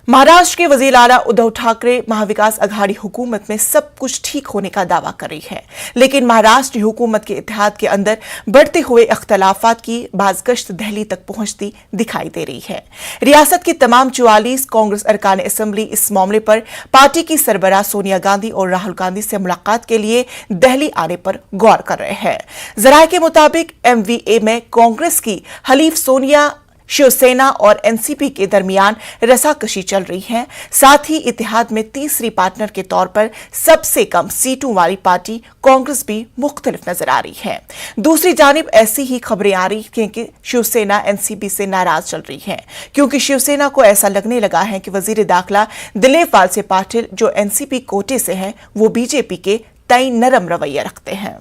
महाराष्ट्र के वजीर आला उद्धव ठाकरे महाविकास अघाड़ी हुकूमत में सब कुछ ठीक होने का दावा कर रही है, लेकिन महाराष्ट्र हुकूमत के इत्तेहाद के अंदर बढ़ते हुए इख्तलाफात की बाज़गश्त दिल्ली तक पहुंचती दिखाई दे रही है। रियासत की तमाम 44 कांग्रेस अरकान असम्बली इस मामले पर पार्टी की सरबराह सोनिया गांधी और राहुल गांधी से मुलाकात के लिए दिल्ली आने पर गौर कर रहे हैं। जराये के मुताबिक MVA में कांग्रेस की हलीफ सोनिया, शिवसेना और एनसीपी के दरमियान रसाकशी चल रही है। साथ ही इत्तेहाद में तीसरी पार्टनर के तौर पर सबसे कम सीटों वाली पार्टी कांग्रेस भी मुख्तलिफ नजर आ रही है। दूसरी जानिब ऐसी ही खबरें आ रही हैं कि शिवसेना एनसीपी से नाराज चल रही है, क्योंकि शिवसेना को ऐसा लगने लगा है कि वजीर दाखिला दिलीप वालसे पाटिल जो एनसीपी कोटे से हैं, वो बीजेपी के तय नरम रवैया रखते हैं।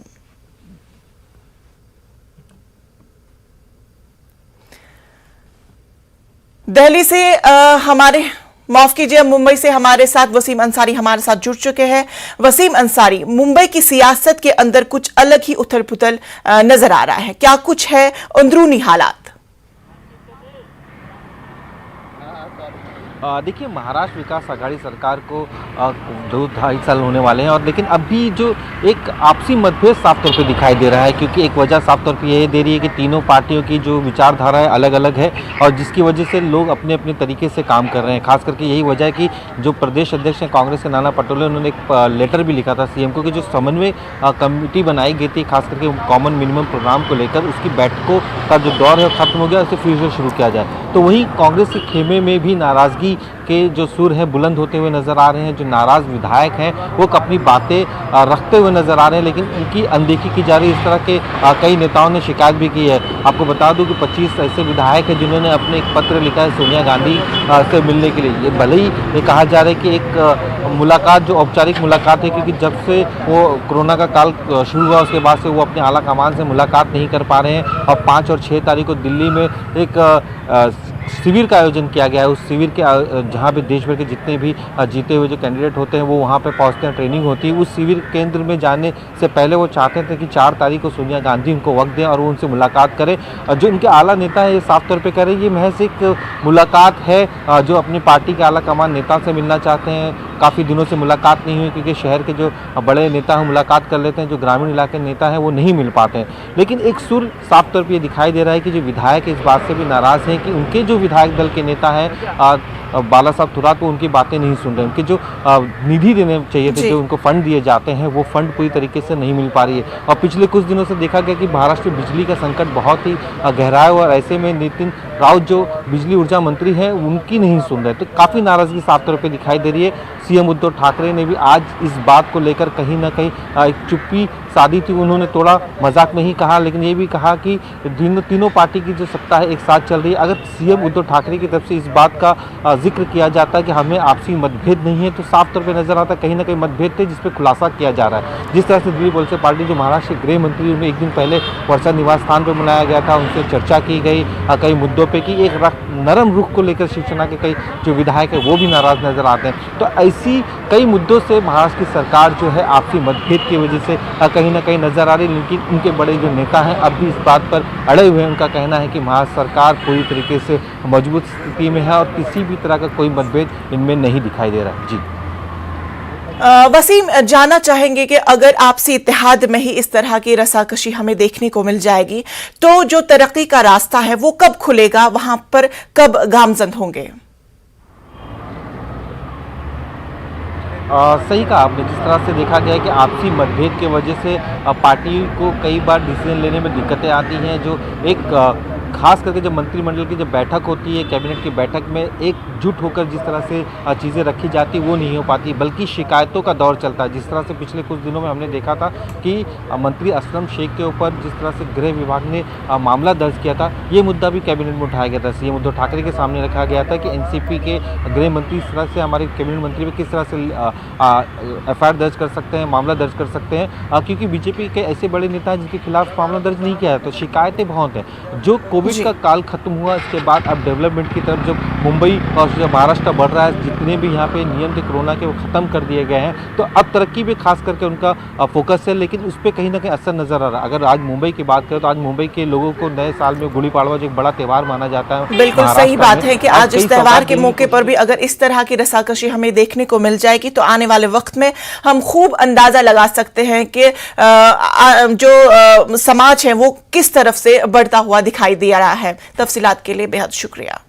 दिल्ली से माफ कीजिए, मुंबई से हमारे साथ वसीम अंसारी हमारे साथ जुड़ चुके हैं। वसीम अंसारी, मुंबई की सियासत के अंदर कुछ अलग ही उथल पुथल नजर आ रहा है, क्या कुछ है अंदरूनी हालात? देखिए, महाराष्ट्र विकास आघाड़ी सरकार को 2-2.5 साल होने वाले हैं, और लेकिन अभी जो एक आपसी मतभेद साफ तौर पे दिखाई दे रहा है, क्योंकि एक वजह साफ तौर पे ये दे रही है कि तीनों पार्टियों की जो विचारधारा है अलग अलग है, और जिसकी वजह से लोग अपने अपने तरीके से काम कर रहे हैं। खास करके यही वजह है कि जो प्रदेश अध्यक्ष हैं कांग्रेस के नाना पटोले, उन्होंने एक लेटर भी लिखा था सीएम को कि जो समन्वय कमेटी बनाई गई थी खास करके कॉमन मिनिमम प्रोग्राम को लेकर, उसकी बैठकों का जो दौर है खत्म हो गया, उसे फिर से शुरू किया जाए। तो वहीं कांग्रेस के खेमे में भी नाराजगी के जो सुर हैं बुलंद होते हुए नजर आ रहे हैं। जो नाराज विधायक हैं वो अपनी बातें रखते हुए नजर आ रहे हैं, लेकिन उनकी अनदेखी की जा रही है। इस तरह के कई नेताओं ने शिकायत भी की है। आपको बता दूं कि 25 ऐसे विधायक हैं जिन्होंने अपने एक पत्र लिखा है सोनिया गांधी से मिलने के लिए। ये भले ही ये कहा जा रहा है कि एक मुलाकात जो औपचारिक मुलाकात है, क्योंकि जब से वो कोरोना का काल शुरू हुआ उसके बाद से वो अपने आला कमान से मुलाकात नहीं कर पा रहे हैं। और 5 और 6 तारीख को दिल्ली में एक शिविर का आयोजन किया गया है। उस शिविर के जहाँ पे देश भर के जितने भी जीते हुए जो कैंडिडेट होते हैं वो वहाँ पे पहुँचते हैं, ट्रेनिंग होती है। उस शिविर केंद्र में जाने से पहले वो चाहते थे कि 4 तारीख को सोनिया गांधी उनको वक्त दें और वो उनसे मुलाकात करें। जो उनके आला नेता है ये साफ तौर पे कह रहे हैं ये महज एक मुलाकात है, जो अपनी पार्टी के आला कमान नेता से मिलना चाहते हैं। काफ़ी दिनों से मुलाकात नहीं हुई, क्योंकि शहर के जो बड़े नेता हैं मुलाकात कर लेते हैं, जो ग्रामीण इलाके के नेता हैं वो नहीं मिल पाते हैं। लेकिन एक सुर साफ तौर पर ये दिखाई दे रहा है कि जो विधायक इस बात से भी नाराज़ हैं कि उनके जो विधायक दल के नेता हैं बाला साहब थोराट, वो उनकी बातें नहीं सुन रहे। उनके जो निधि देने चाहिए थे, जो उनको फंड दिए जाते हैं, वो फंड पूरी तरीके से नहीं मिल पा रही है। और पिछले कुछ दिनों से देखा गया कि महाराष्ट्र में बिजली का संकट बहुत ही गहरा है, और ऐसे में नितिन राउत जो बिजली ऊर्जा मंत्री हैं उनकी नहीं सुन रहे। तो काफ़ी नाराज़गी साफ तौर पर दिखाई दे रही है। सीएम उद्धव ठाकरे ने भी आज इस बात को लेकर कहीं ना कहीं एक चुप्पी साधी थी। उन्होंने थोड़ा मजाक में ही कहा, लेकिन ये भी कहा कि तीनों पार्टी की जो सत्ता है एक साथ चल रही है। अगर सीएम उद्धव ठाकरे की तरफ से इस बात का जिक्र किया जाता है कि हमें आपसी मतभेद नहीं है, तो साफ तौर पे नजर आता है कहीं ना कहीं मतभेद थे जिस पे खुलासा किया जा रहा है। जिस तरह से दिलीप वलसे पाटिल जो महाराष्ट्र के गृह मंत्री, उन्हें एक दिन पहले वर्षा निवास स्थान पर बुलाया गया था, उनसे चर्चा की गई कई मुद्दों पर कि एक नरम रुख को लेकर शिवसेना के कई जो विधायक है वो भी नाराज नजर आते हैं। तो ऐसी कई मुद्दों से महाराष्ट्र की सरकार जो है आपसी मतभेद की वजह से कहीं ना कहीं नजर आ रही है। लेकिन उनके बड़े जो नेता हैं अब भी इस बात पर अड़े हुए हैं। उनका कहना है कि महाराष्ट्र सरकार पूरी तरीके से मजबूत स्थिति में है और किसी भी तरह का कोई मतभेद इनमें नहीं दिखाई दे रहा है। जी वसीम, जानना चाहेंगे कि अगर आपसी इत्तेहाद में ही इस तरह की रसाकशी हमें देखने को मिल जाएगी, तो जो तरक्की का रास्ता है वो कब खुलेगा, वहां पर कब गामजन होंगे? सही कहा आपने। जिस तरह से देखा गया है कि आपसी मतभेद की वजह से पार्टी को कई बार डिसीजन लेने में दिक्कतें आती हैं। जो एक खास करके जब मंत्रिमंडल की जब बैठक होती है, कैबिनेट की बैठक में एकजुट होकर जिस तरह से चीज़ें रखी जाती वो नहीं हो पाती, बल्कि शिकायतों का दौर चलता है। जिस तरह से पिछले कुछ दिनों में हमने देखा था कि मंत्री असलम शेख के ऊपर जिस तरह से गृह विभाग ने मामला दर्ज किया था, ये मुद्दा भी कैबिनेट में उठाया गया था। सीएम उद्धव ठाकरे के सामने रखा गया था कि एनसीपी के गृह मंत्री इस तरह से हमारे कैबिनेट मंत्री पर किस तरह से FIR दर्ज कर सकते हैं, मामला दर्ज कर सकते हैं, क्योंकि बीजेपी के ऐसे बड़े नेता हैं जिनके खिलाफ मामला दर्ज नहीं किया है। तो शिकायतें बहुत हैं। जो कोविड जी। का काल खत्म हुआ, इसके बाद अब डेवलपमेंट की तरफ जब मुंबई और जो महाराष्ट्र बढ़ रहा है, जितने भी यहाँ पे नियम थे कोरोना के वो खत्म कर दिए गए हैं, तो अब तरक्की पे खास करके उनका फोकस है, लेकिन उस पर कहीं ना कहीं असर नजर आ रहा है। अगर आज मुंबई की बात करें तो आज मुंबई के लोगों को नए साल में गुड़ी पड़वा जो एक बड़ा त्यौहार माना जाता है, बिल्कुल सही महाराष्ट्र बात में, है कि आज कई इस त्योहार सौगात के देने की मौके पर भी अगर इस तरह की रसाकशी हमें देखने को मिल जाएगी तो आने वाले वक्त में हम खूब अंदाजा लगा सकते हैं कि जो समाज है वो किस तरफ से बढ़ता हुआ दिखाई दे रहा है। तफसीलात के लिए बेहद शुक्रिया।